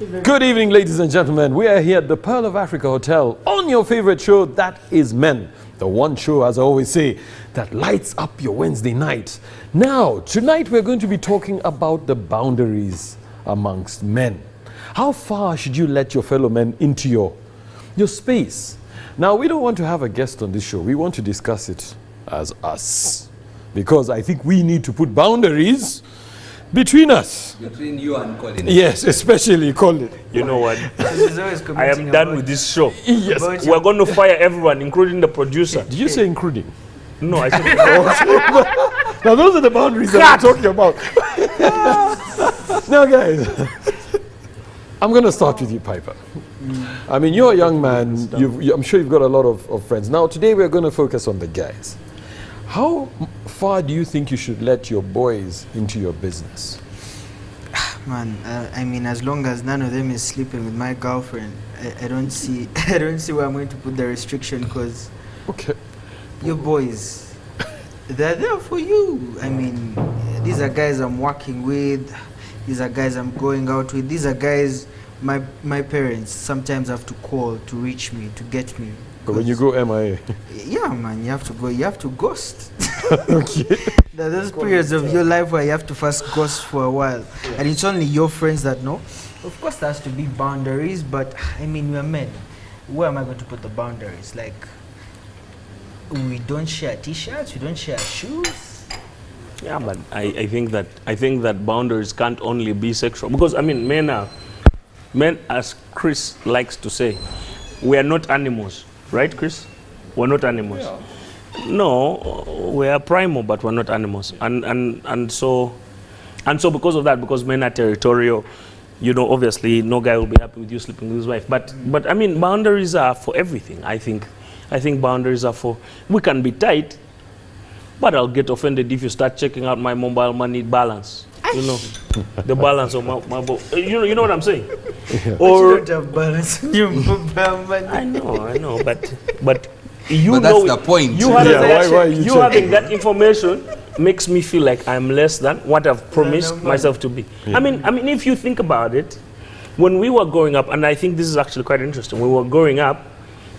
Good evening, ladies and gentlemen. We are here at the Pearl of Africa Hotel on your favorite show, That Is Men. The one show, as I always say, that lights up your Wednesday night. Now, tonight we're going to be talking about the boundaries amongst men. How far should you let your fellow men into your space? Now, we don't want to have a guest on this show. We want to discuss it as us. Because I think we need to put boundaries between us. Between you and Colin. Yes, especially Colin. You know what? I am done with this show. Yes. We're going to fire everyone, including the producer. Did you say including? No, I said Now those are the boundaries that we're talking about. Now guys, I'm going to start with you, Piper. I mean, you're a young man. I'm sure you've got a lot of friends. Now today we're going to focus on the guys. How far do you think you should let your boys into your business? Man, I mean, as long as none of them is sleeping with my girlfriend, I don't see where I'm going to put the restriction, because okay, your boys, they're there for you. I mean, these are guys I'm working with. These are guys I'm going out with. These are guys my parents sometimes have to call to reach me, to get me. But when you go MIA. Yeah, man, you have to go. You have to ghost. Okay. There are those periods of your life where you have to first ghost for a while, and it's only your friends that know. Of course, there has to be boundaries, but I mean, we're men. Where am I going to put the boundaries? Like, we don't share T-shirts, we don't share shoes. yeah, but I think that boundaries can't only be sexual, because I mean, men, as Chris likes to say, we are not animals, right, Chris? We're not animals. Yeah. No, we are primal, but we're not animals, and so because of that, because men are territorial, you know, obviously no guy will be happy with you sleeping with his wife. But I mean, boundaries are for everything. I think boundaries are for. We can be tight, but I'll get offended if you start checking out my mobile money balance. You know, the balance of my you know what I'm saying? Yeah. Or you don't have balance in your mobile money. I know, but you but know that's the point. You having that information makes me feel like I'm less than what I've promised myself to be. Yeah. I mean, if you think about it, when we were growing up, and I think this is actually quite interesting. When we were growing up,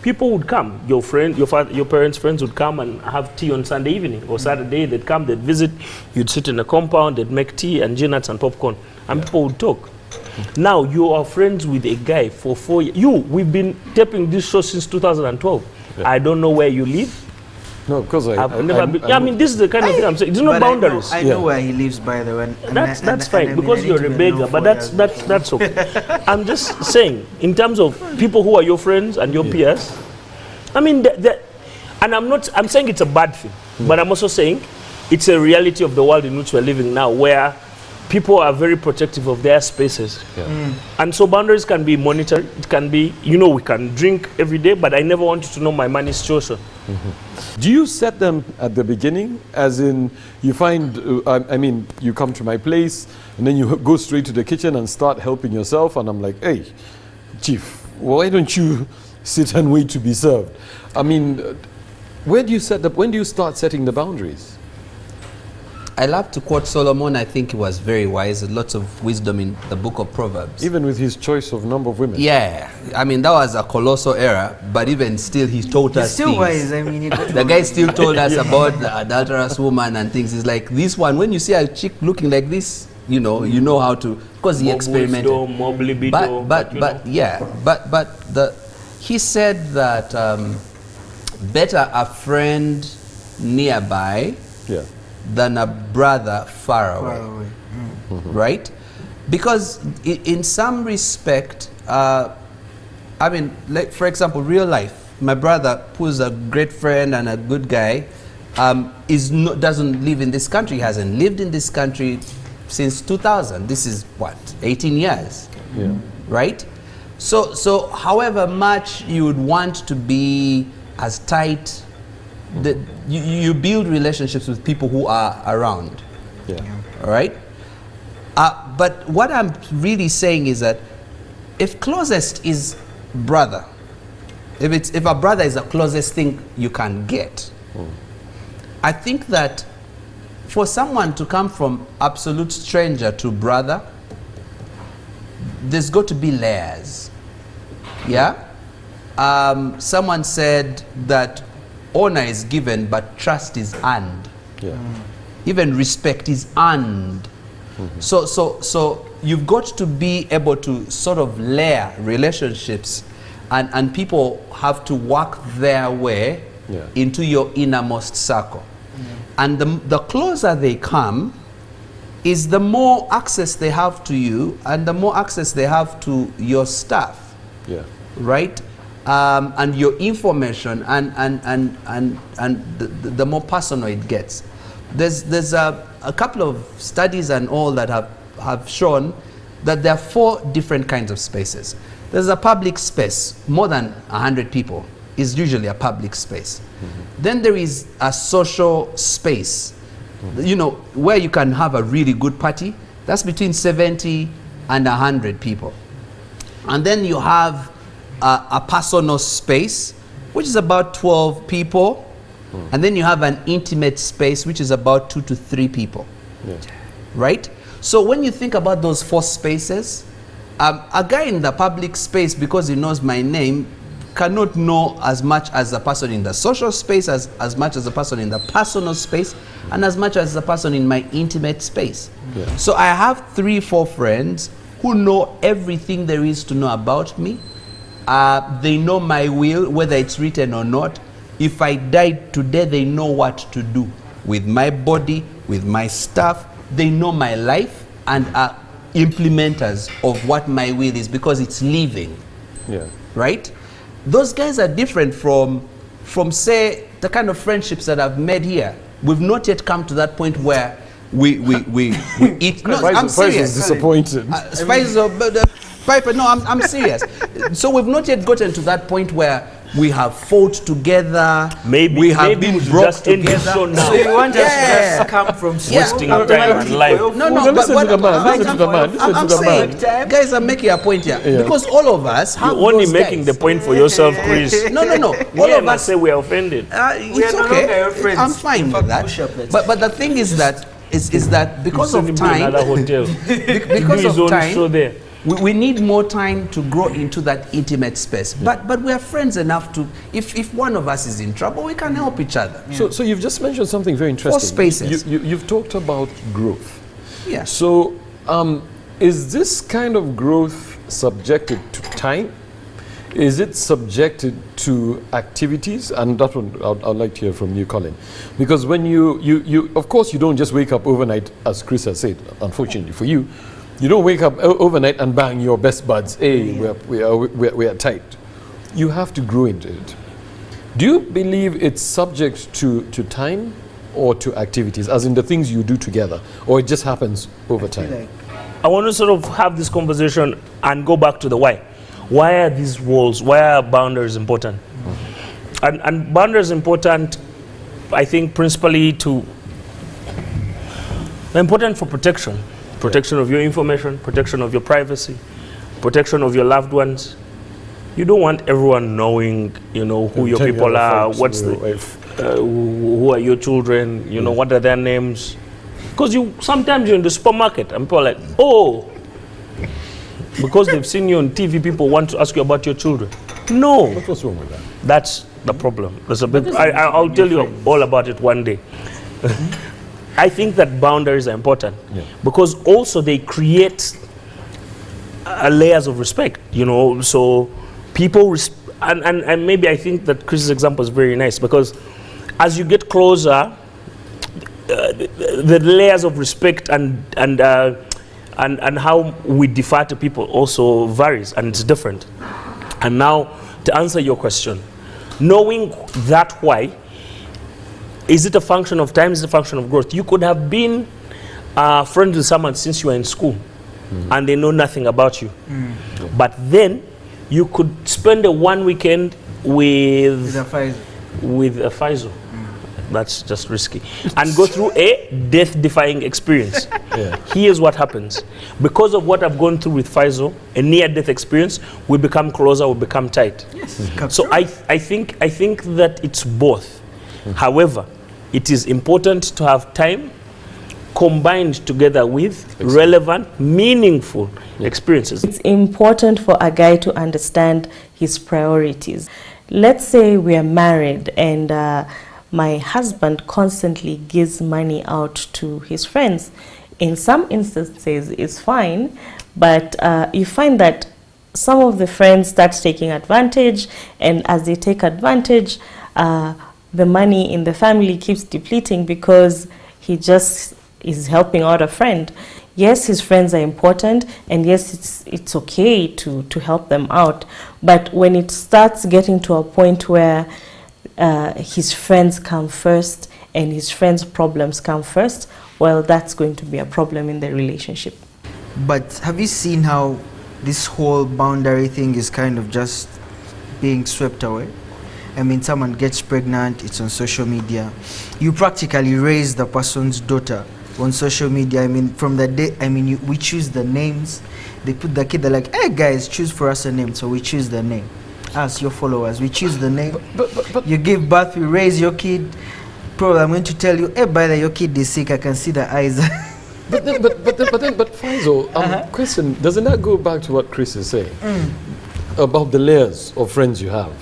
people would come. Your friend, your parents' friends would come and have tea on Sunday evening or Saturday. They'd come, they'd visit. You'd sit in a compound. They'd make tea and gin nuts and popcorn, and people would talk. Now you are friends with a guy for 4 years. We've been taping this show since 2012. Yeah. I don't know where you live. No, because I've never been. I mean, this is the kind of thing I'm saying. There's no boundaries. I know where he lives, by the way. That's fine, because you're a beggar, but that's okay. I'm just saying, in terms of people who are your friends and your peers, I mean, and I'm saying it's a bad thing, but I'm also saying it's a reality of the world in which we're living now, where people are very protective of their spaces. Yeah. And so boundaries can be monitored. It can be, you know, we can drink every day, but I never want you to know my money situation. Mm-hmm. Do you set them at the beginning? As in, you find, I mean, you come to my place, and then you go straight to the kitchen and start helping yourself, and I'm like, hey, Chief, why don't you sit and wait to be served? I mean, when do you start setting the boundaries? I love to quote Solomon. I think he was very wise. Lots of wisdom in the book of Proverbs. Even with his choice of number of women. Yeah, I mean, that was a colossal error, but even still, he taught us still things. Wise. I mean, the guy still told us about the adulterous woman and things. It's like this one, when you see a chick looking like this, you know how to, because he experimented. He said that better a friend nearby than a brother far away. Right? Because in some respect, I mean, like for example, real life, my brother, who's a great friend and a good guy, doesn't live in this country. He hasn't lived in this country since 2000. This is what, 18 years, right? So however much you would want to be as tight, you build relationships with people who are around. All right? But what I'm really saying is that if closest is brother, if a brother is the closest thing you can get, I think that for someone to come from absolute stranger to brother, there's got to be layers. Yeah? Someone said that honor is given, but trust is earned. Yeah. Even respect is earned. So you've got to be able to sort of layer relationships, and people have to work their way into your innermost circle. And the closer they come is the more access they have to you, and the more access they have to your stuff. Yeah. Right? And your information, and the more personal it gets. There's a couple of studies and all that have shown that there are 4 different kinds of spaces. There's a public space. More than 100 people is usually a public space. Then there is a social space, you know, where you can have a really good party. That's between 70 and 100 people. And then you have a personal space, which is about 12 people. And then you have an intimate space, which is about 2 to 3 people. Right? So when you think about those 4 spaces, a guy in the public space, because he knows my name, cannot know as much as the person in the social space, as much as the person in the personal space, and as much as the person in my intimate space. So I have 3-4 friends who know everything there is to know about me. They know my will, whether it's written or not. If I died today, they know what to do with my body, with my stuff. They know my life and are implementers of what my will is, because it's living. Right? Those guys are different from say, the kind of friendships that I've made here. We've not yet come to that point where we eat. No, I'm serious. Disappointed. Piper, no, I'm serious. So we've not yet gotten to that point where we have fought together. Maybe we have been brought together. So So you want us to just come from wasting time and life. No, listen to the man. Listen to the man. Listen to I'm the saying, man. guys are making a point here, because all of us have You're only those making guys. the point for yourself, Chris. No. All of us say we are offended. it's no okay. longer your friends. I'm fine In with fact, push up, that. let's- But the thing is that because Send of him to time, another hotel. because Do his of own time, show there. we need more time to grow into that intimate space. But we are friends enough to, if one of us is in trouble, we can help each other. So you've just mentioned something very interesting. 4 spaces. You've talked about growth. Yeah. So is this kind of growth subjected to time? Is it subjected to activities? And that one I'd like to hear from you, Colin. Because when you of course you don't just wake up overnight, as Chris has said, unfortunately for you. You don't wake up overnight and bang, your best buds. Hey, we are tight. You have to grow into it. Do you believe it's subject to time or to activities, as in the things you do together, or it just happens over time? I want to sort of have this conversation and go back to the why. Why are these walls, why are boundaries important? And boundaries important, I think, principally they're important for protection. Protection of your information, protection of your privacy, protection of your loved ones. You don't want everyone knowing, who your people are, who are your children, what are their names. Because sometimes you're in the supermarket and people are like, oh, because they've seen you on TV, people want to ask you about your children. No. What's wrong with that? That's the problem. There's a big, I'll tell you all about it one day. I think that boundaries are important because also they create layers of respect, so people, and maybe I think that Chris's example is very nice, because as you get closer, the layers of respect and how we defer to people also varies, and it's different. And now, to answer your question, knowing that why, is it a function of time? Is it a function of growth? You could have been friends with someone since you were in school, and they know nothing about you. But then you could spend one weekend with a FISO. That's just risky. And go through a death-defying experience. Here's what happens. Because of what I've gone through with FISO, a near-death experience, we become closer, we become tight. So I think that it's both. However, it is important to have time, combined together with relevant, meaningful experiences. It's important for a guy to understand his priorities. Let's say we are married and my husband constantly gives money out to his friends. In some instances, it's fine, but you find that some of the friends start taking advantage, and as they take advantage, the money in the family keeps depleting because he just is helping out a friend. Yes, his friends are important, and yes, it's okay to help them out. But when it starts getting to a point where his friends come first and his friends' problems come first, well, that's going to be a problem in the relationship. But have you seen how this whole boundary thing is kind of just being swept away? I mean, someone gets pregnant, it's on social media. You practically raise the person's daughter on social media. I mean, from the day, we choose the names. They put the kid, they're like, hey guys, choose for us a name. So we choose the name. Us, your followers, we choose the name. But you give birth, we raise your kid. Probably I'm going to tell you, hey, by the way, your kid is sick, I can see the eyes. But Faisal, question, doesn't that go back to what Chris is saying about the layers of friends you have?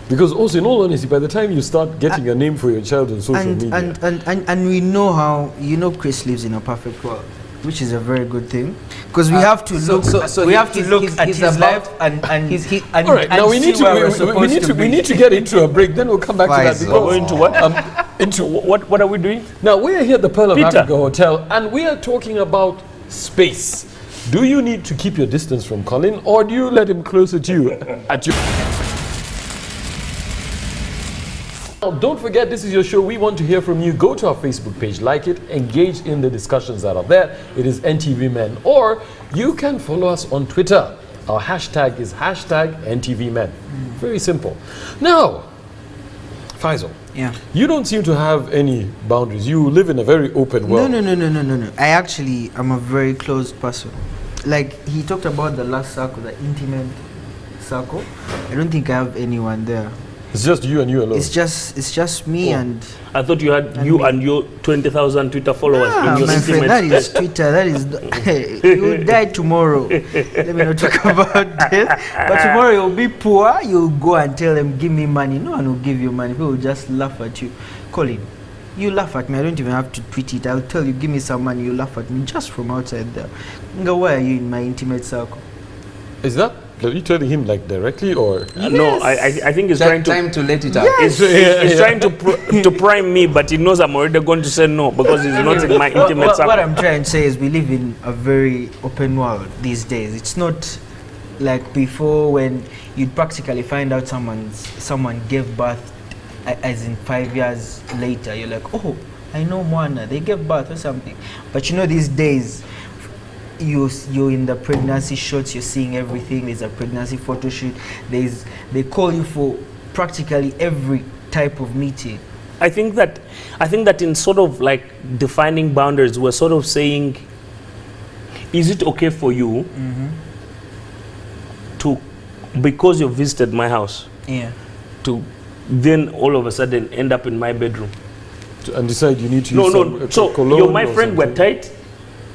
Because also, in all honesty, by the time you start getting a name for your child on social media, and we know how, Chris lives in a perfect world, which is a very good thing, because we have to look. We have to look at his life and all right, now we need to get into a break. Then we'll come back to that. Because we're into what? Into what are we doing? Now we are here at the Pearl of Africa Hotel, and we are talking about space. Do you need to keep your distance from Colin, or do you let him closer to you at your? Now, don't forget, this is your show. We want to hear from you. Go to our Facebook page, like it, engage in the discussions that are there. It is NTV Men. Or you can follow us on Twitter. Our hashtag is #NTV Men. Very simple. Now, Faisal, you don't seem to have any boundaries. You live in a very open world. No. I actually am a very closed person. Like, he talked about the last circle, the intimate circle. I don't think I have anyone there. It's just you and you alone. It's just me and. I thought you had and your 20,000 Twitter followers. Ah, my friend, that is Twitter. That is. You will die tomorrow. Let me not talk about this. But tomorrow you'll be poor. You'll go and tell them, "Give me money." No one will give you money. People will just laugh at you. Colin, you laugh at me. I don't even have to tweet it. I'll tell you, "Give me some money." You laugh at me just from outside there. Why are you in my intimate circle? Is that? Are you telling him like directly or? No, I think he's trying to. Time to let it out. Yes. He's trying to prime me, but he knows I'm already going to say no because he's not in my intimate circle. What I'm trying to say is we live in a very open world these days. It's not like before when you'd practically find out someone gave birth as in 5 years later. You're like, oh, I know Mwana, they gave birth or something. But these days, you're in the pregnancy shots, you're seeing everything. There's a pregnancy photo shoot. They call you for practically every type of meeting. I think that in sort of like defining boundaries, we're sort of saying, is it okay for you to, because you visited my house, to then all of a sudden end up in my bedroom and decide you need to use some so cologne you're my or friend, something. we're tight.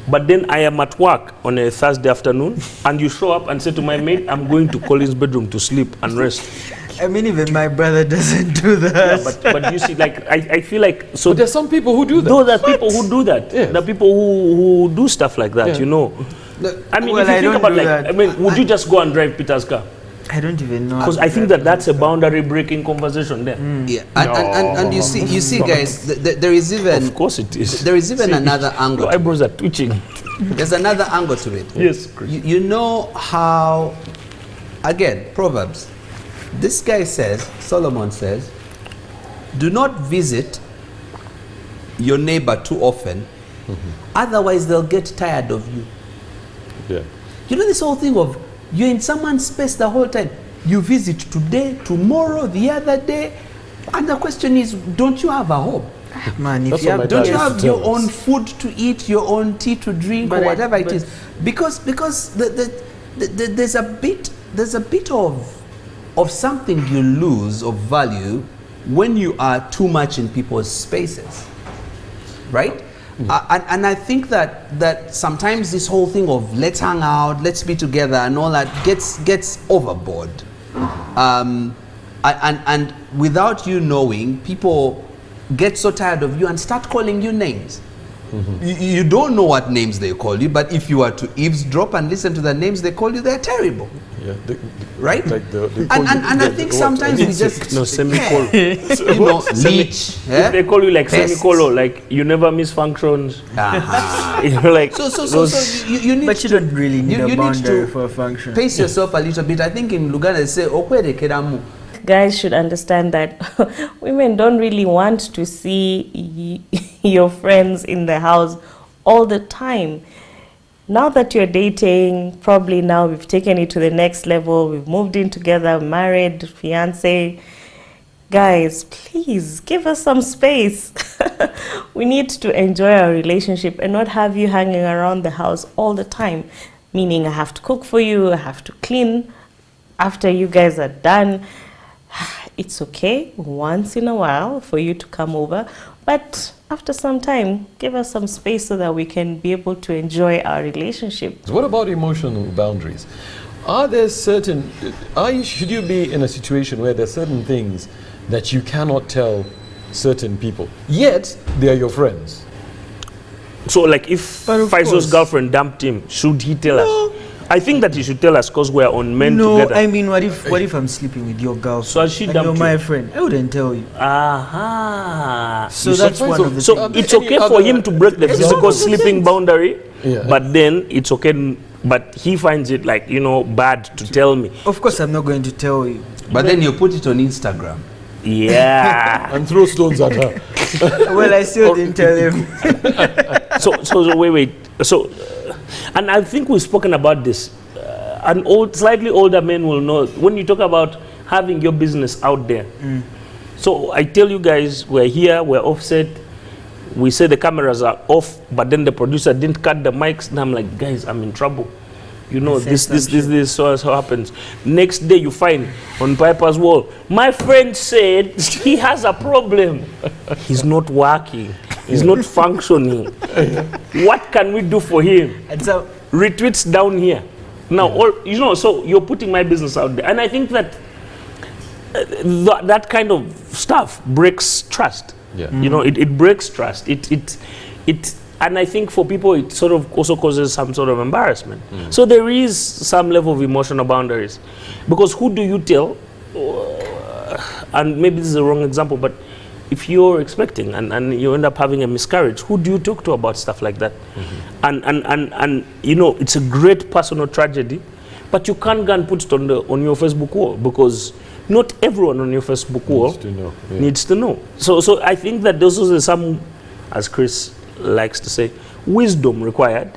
But then I am at work on a Thursday afternoon, and you show up and say to my mate, I'm going to Colin's bedroom to sleep and rest. I mean, even my brother doesn't do that. Yeah, but you see, like, I feel like... So but there's some people who do that. No, there are people who do that. Yes. There are people who do stuff like that, I mean, if you think about, like, would you just go and drive Peter's car? I don't even know. Because I think that's a boundary-breaking conversation there. Yeah, and you see, guys, there is even... Of course it is. There is even another angle. Your eyebrows are twitching. There's another angle to it. Yes. You know how, again, Proverbs. This guy says, Solomon says, do not visit your neighbor too often, otherwise they'll get tired of you. Yeah. This whole thing of you're in someone's space the whole time. You visit today, tomorrow, the other day, and the question is, don't you have a home? Man, don't you have your own food to eat, your own tea to drink, or whatever it is? Because there's a bit of something you lose of value when you are too much in people's spaces, right? And I think that sometimes this whole thing of let's hang out, let's be together and all that gets overboard. And without you knowing, people get so tired of you and start calling you names. You don't know what names they call you, but if you were to eavesdrop and listen to the names they call you, they're terrible. Yeah, right? Like and I think sometimes we just semicolon. You know, leech. If they call you like Pests. semicolon, like you never miss functions. You're like so you need But you don't really need a need boundary to for a function. pace yourself a little bit. I think in Luganda they say okwerekeramu. Guys should understand that women don't really want to see your friends in the house all the time. Now that you're dating, probably now we've taken it to the next level, we've moved in together, married, fiance. Guys, please give us some space. We need to enjoy our relationship and not have you hanging around the house all the time. Meaning I have to cook for you, I have to clean after you guys are done. It's okay once in a while for you to come over, but after some time, give us some space so that we can be able to enjoy our relationship. What about emotional boundaries? Are there certain, should you be in a situation where there are certain things that you cannot tell certain people, yet they are your friends? so like if But of Faisal's course. girlfriend dumped him, should he tell us? I think that he should tell us because we're on men No, together. I mean, what if I'm sleeping with your girlfriend? So has she and you're dumped my you? friend? I wouldn't tell you. Aha. So You that's surprised one of- of the So things. it's Any okay for other him to break the physical examples? sleeping boundary, Yeah. but then it's okay. But he finds it like, bad to tell me. Of course, I'm not going to tell you. But then you put it on Instagram. Yeah. And throw stones at her. Well, I still didn't tell him. So wait. So, and I think we've spoken about this. Slightly older men will know when you talk about having your business out there. So I tell you guys, we're here, we're offset. We say the cameras are off, but then the producer didn't cut the mics, and I'm like, guys, I'm in trouble. This so happens. Next day you find on Piper's wall, my friend said he has a problem. He's not working. He's not functioning. What can we do for him? And so, Retweets down here. Now, so you're putting my business out there. And I think that that kind of stuff breaks trust. Yeah. It breaks trust. And I think for people, it sort of also causes some sort of embarrassment. So there is some level of emotional boundaries. Because who do you tell? And maybe this is a wrong example, but if you're expecting and you end up having a miscarriage, who do you talk to about stuff like that? And it's a great personal tragedy, but you can't go and put it on your Facebook wall because not everyone on your Facebook wall needs to know. So I think that there's also some, as Chris likes to say, wisdom required.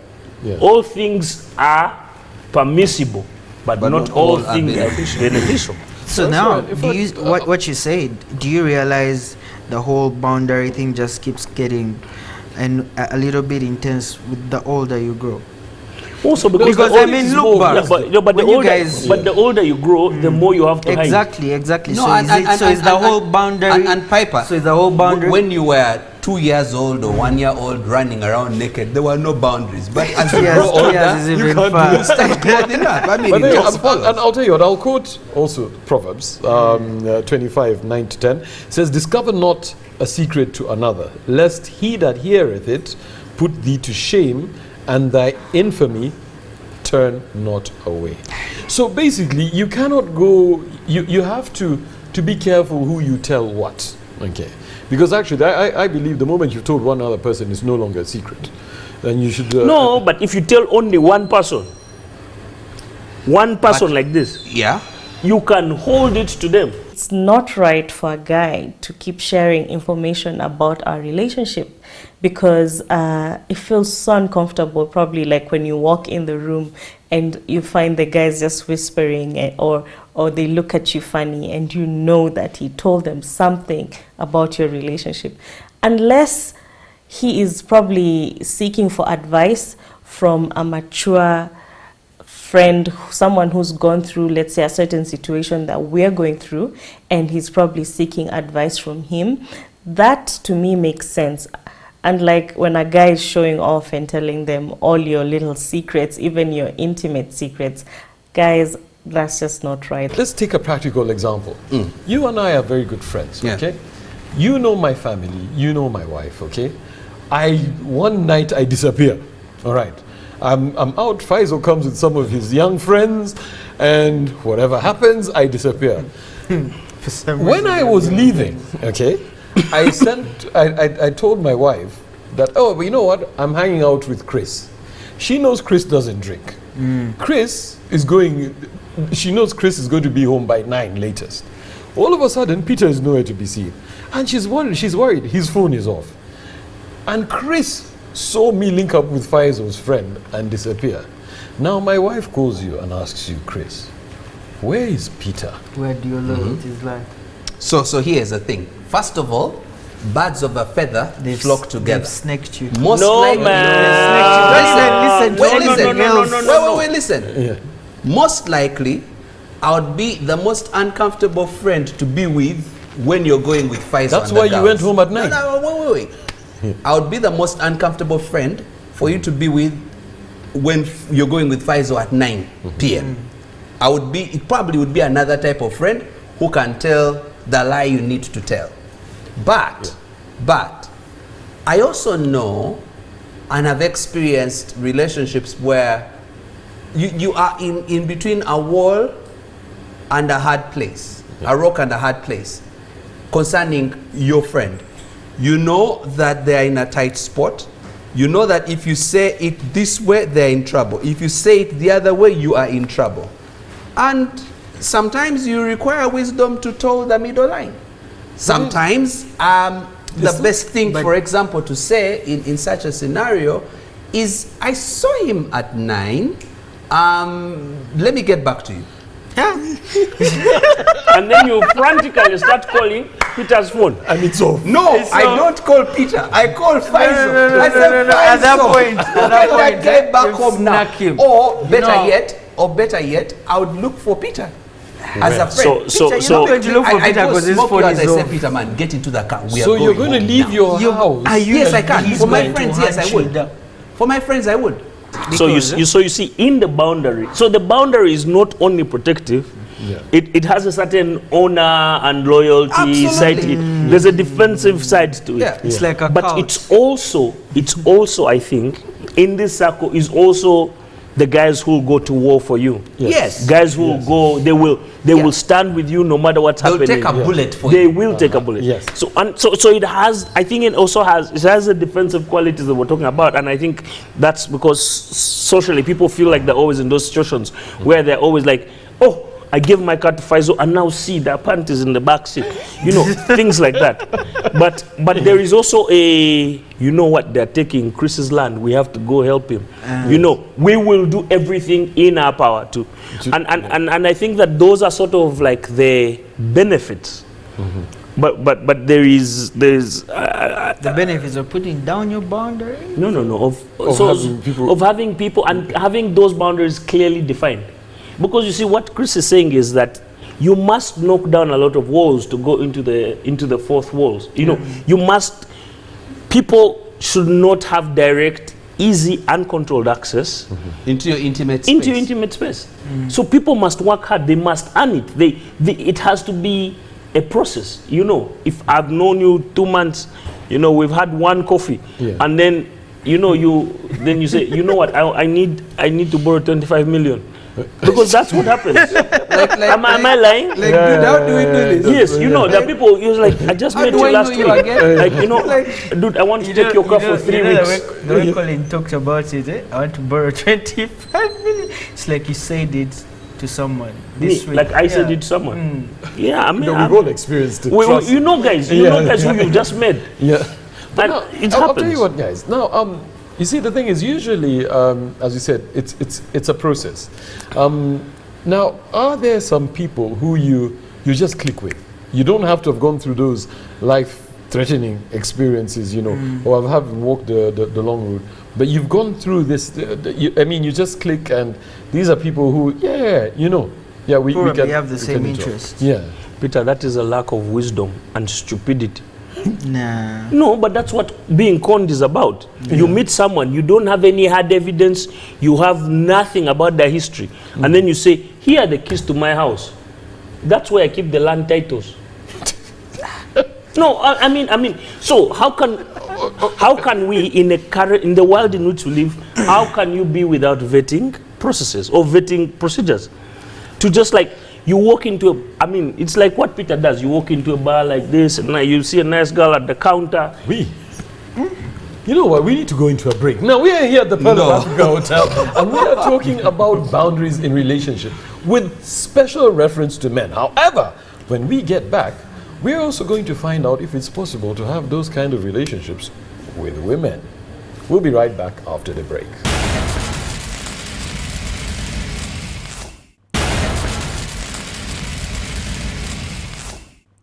Yeah. All things are permissible, but not all things are beneficial. so That's now, right. If do I- you, what you said, do you realize the whole boundary thing just keeps getting a little bit intense with the older you grow? Also because Because, the I older- mean, is look more- back. but When the you older, guys- but the older you grow, the more you have to hide. Exactly. No, So is the whole boundary? And Piper, So is the whole boundary? when you were 2 years old or 1 year old running around naked, there were no boundaries. But as you Yes, grow 2 years older, is you even can't do far. this. start clothing up. I mean, But it then, just follows. and I'll tell you what, I'll quote also Proverbs 25, 9 to 10. It says, discover not a secret to another, lest he that heareth it put thee to shame, and thy infamy turn not away. So basically, you cannot go, you have to be careful who you tell what. Okay. Because actually, I believe the moment you've told one other person, it's no longer a secret. Then you should... No, but if you tell only one person like this, Yeah. you can hold it to them. It's not right for a guy to keep sharing information about our relationship because it feels so uncomfortable, probably like when you walk in the room and you find the guys just whispering or they look at you funny and you know that he told them something about your relationship. Unless he is probably seeking for advice from a mature friend, someone who's gone through, let's say, a certain situation that we're going through, and he's probably seeking advice from him. That to me makes sense. And like when a guy is showing off and telling them all your little secrets, even your intimate secrets, guys, that's just not right. Let's take a practical example. You and I are very good friends, okay? You know my family, you know my wife, okay? One night I disappear, all right? I'm out, Faisal comes with some of his young friends, and whatever happens, I disappear. When I was leaving, okay, I told my wife that, oh, but you know what, I'm hanging out with Chris. She knows Chris doesn't drink. She knows Chris is going to be home by 9 latest. All of a sudden, Peter is nowhere to be seen. And she's worried, his phone is off. And Chris saw me link up with Faisal's friend and disappear. Now my wife calls you and asks you, Chris, where is Peter? Where do your loyalties lie? So here's the thing. First of all, birds of a feather flock together. They've snaked you. Most No, likely, man. Listen. Yeah. Most likely, I would be the most uncomfortable friend to be with when you're going with Faisal. That's and the why you girls. went home at night. No, wait. I would be the most uncomfortable friend for you to be with when you're going with Faisal at 9 p.m. It probably would be another type of friend who can tell the lie you need to tell. But I also know and have experienced relationships where you are in between a wall and a hard place, a rock and a hard place, concerning your friend. You know that they are in a tight spot. You know that if you say it this way, they're in trouble. If you say it the other way, you are in trouble. And sometimes you require wisdom to toe the middle line. Sometimes the best thing, for example, to say in such a scenario is, I saw him at 9. Let me get back to you. And then you frantically start calling Peter's phone. And it's off. No, I don't call Peter. I call Faisal. I said, At that point, get that guy back just home now. snack him. Or better yet, I would look for Peter as a friend. So Peter, you're not going to look for Peter because his phone is I off. said, Peter, man, get into the car. We are So you're going to home leave now. your house? Yes, I can. He's For my going to friends, yes, hunt I you would. down. For my friends, I would. So you see, in the boundary, so the boundary is not only protective, it has a certain honor and loyalty side to it. There's a defensive side to it. Yeah. It's like a But couch. it's also, I think, in this circle is also the guys who go to war for you. Yes. Guys who will go, they will stand with you no matter what's They'll happening. take a bullet for They you. will take a bullet. Yes. So it has, I think it also has the defensive qualities that we're talking about, and I think that's because socially people feel like they're always in those situations where they're always like, oh, I gave my car to Faisal and now see the panties in the back seat, things like that. But there is also you know what, they're taking Chris's land, we have to go help him. We will do everything in our power to. And I think that those are sort of like the benefits. But there's the benefits of putting down your boundary. of having people and having those boundaries clearly defined. Because you see, what Chris is saying is that you must knock down a lot of walls to go into the fourth walls. People should not have direct, easy, uncontrolled access into your intimate space. So people must work hard. They must earn it. It has to be a process. If I've known you 2 months, we've had one coffee, and then you say, you know what, I need to borrow 25 million. Because that's what happens. Am I lying? Dude, how do we do this? Yes, there are people who's like, I just met you last week. Dude, I want to take your car for 3 weeks. The way Colin talked about it, I want to borrow 25 million. It's like you said it to someone this week. Like I said it to someone. Yeah, I mean, we've all experienced it. Guys, you know guys who you've just met. Yeah. But it happens. I'll tell you what, guys. Now, you see, the thing is, usually, as you said, it's a process. Now, are there some people who you just click with? You don't have to have gone through those life-threatening experiences, or have walked the long road. But you've gone through this. You just click, and these are people who, we probably can have the same interact. interests. Yeah. Peter, that is a lack of wisdom and stupidity. Nah. No, but that's what being conned is about. You meet someone, you don't have any hard evidence, you have nothing about their history, and then you say, here are the keys to my house. That's where I keep the land titles. No, I mean, so how can we in the world in which we live, how can you be without vetting processes or vetting procedures? To just like, you walk into it's like what Peter does. You walk into a bar like this, and you see a nice girl at the counter. You know what? We need to go into a break. Now, we are here at the Pearl of Africa Hotel, and we are talking about boundaries in relationship with special reference to men. However, when we get back, we're also going to find out if it's possible to have those kind of relationships with women. We'll be right back after the break.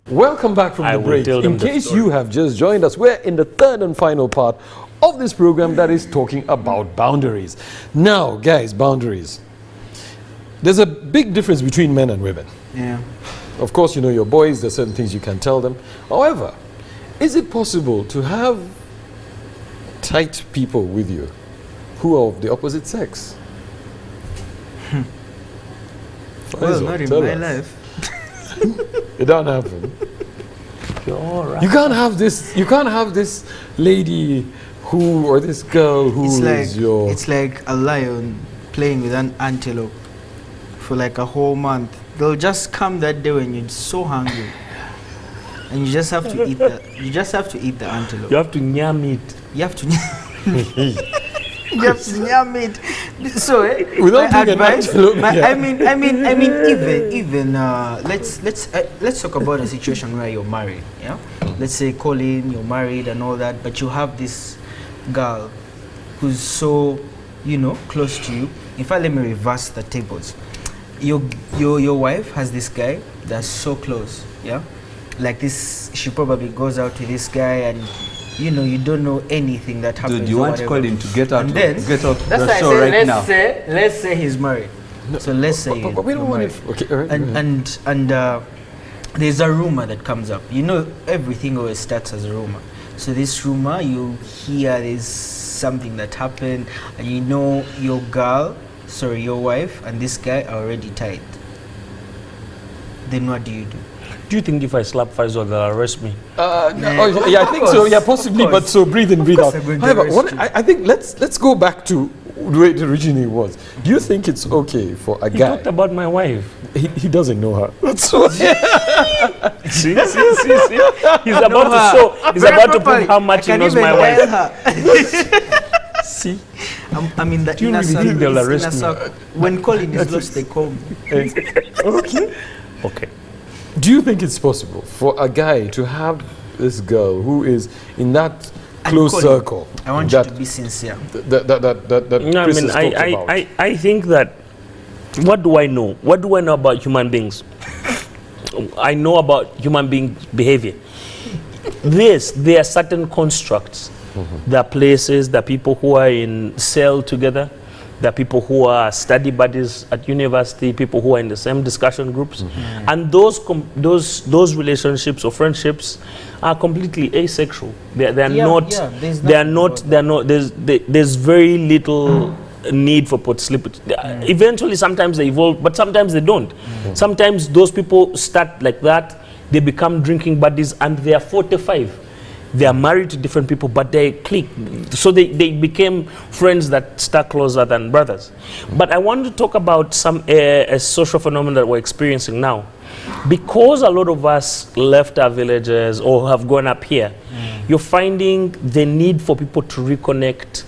Welcome back from the break. In case you have just joined us, we're in the third and final part of this program that is talking about boundaries. Now, guys, boundaries. There's a big difference between men and women. Yeah. Of course, you know, your boys, there's certain things you can tell them. However, is it possible to have tight people with you who are of the opposite sex? Well, not in my life. It don't happen. You're right. You can't have this lady who, or this girl who is your... It's like a lion playing with an antelope for like a whole month. They'll just come that day when you're so hungry, and you just have to eat that. You just have to eat the antelope. You have to nyam it. You have to. You have to nyam it. So, without my being advice. an antelope, My, yeah. I mean, even let's talk about a situation where you're married. Yeah. Let's say, Colin, you're married and all that, but you have this girl who's so, close to you. In fact, let me reverse the tables. Your wife has this guy that's so close, yeah? Like this, she probably goes out with this guy, and you don't know anything that happens. Dude, you want Colin to get out, that's the show right now. Let's say he's married. No, so let's say but we don't want married. it. Okay, all right. And there's a rumor that comes up. Everything always starts as a rumor. So this rumor, you hear there's something that happened, and your wife and this guy are already tied. Then what do you do? Do you think if I slap Faisal, they'll arrest me? Yeah, I think so. Yeah, possibly. But so breathe in, breathe out. However, I think let's go back to the way it originally was. Do you think it's okay for a He guy? talked about my wife. He doesn't know her. That's why. See. He's about to prove how much he knows my wife. See? I'm in the Do you inner really think they'll arrest me? When Colin is lost, they call me. Okay. Do you think it's possible for a guy to have this girl who is in that close Colin, circle? I want you to be sincere. No, Chris has talked about? I think that, what do I know? What do I know about human beings? I know about human being behavior. There are certain constructs. There are places, there are people who are in cell together, there are people who are study buddies at university, people who are in the same discussion groups, and those relationships or friendships are completely asexual. There's very little need for slippage. Eventually, sometimes they evolve, but sometimes they don't. Sometimes those people start like that, they become drinking buddies, and they are 45. They are married to different people, but they click. So they became friends that stuck closer than brothers. But I want to talk about a social phenomenon that we're experiencing now. Because a lot of us left our villages or have grown up here, you're finding the need for people to reconnect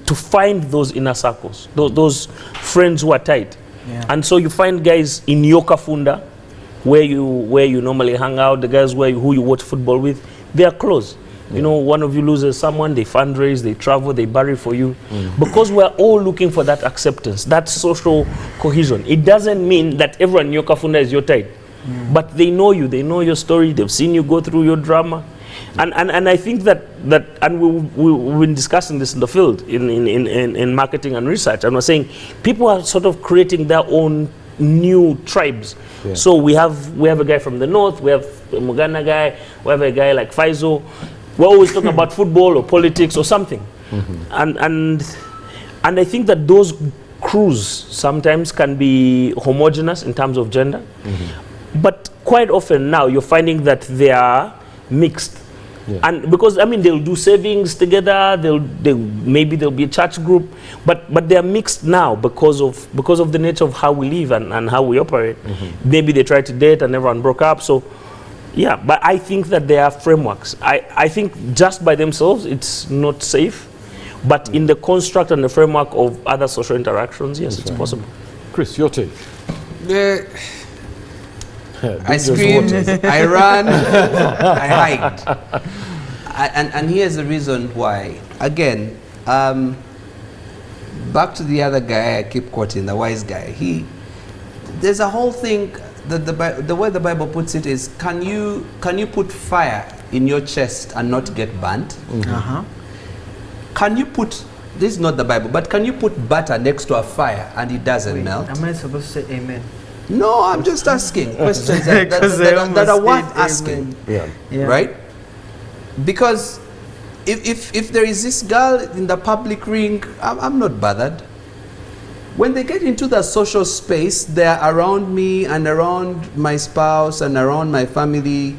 to find those inner circles, those friends who are tight. Yeah. And so you find guys in Yokafunda, where you normally hang out, the guys who you watch football with, they are close. One of you loses someone, they fundraise, they travel, they bury for you. Because we're all looking for that acceptance, that social cohesion. It doesn't mean that everyone in your kafunda is your type. But they know you, they know your story, they've seen you go through your drama. And I think that and we've been discussing this in the field, in marketing and research, and we're saying people are sort of creating their own new tribes. Yeah. So we have a guy from the north, we have a Muganda guy, we have a guy like Faizo. We're always talking about football or politics or something. And I think that those crews sometimes can be homogeneous in terms of gender. But quite often now you're finding that they are mixed. Yeah. And because I mean they'll do savings together, maybe there'll be a church group, but they're mixed now because of the nature of how we live and how we operate. Maybe they tried to date and everyone broke up. So yeah, but I think that there are frameworks. I think just by themselves it's not safe, but in the construct and the framework of other social interactions, yes, it's possible. Chris, your take. I screamed, I ran, I hiked. And here's the reason why. Again, back to the other guy I keep quoting, the wise guy. There's a whole thing, the way the Bible puts it is, can you put fire in your chest and not get burnt? Can you put, this is not the Bible, but can you put butter next to a fire and it doesn't melt? Am I supposed to say amen? No, I'm just asking questions that are worth asking. Yeah. Right? Because if there is this girl in the public ring, I'm not bothered. When they get into the social space, they're around me and around my spouse and around my family.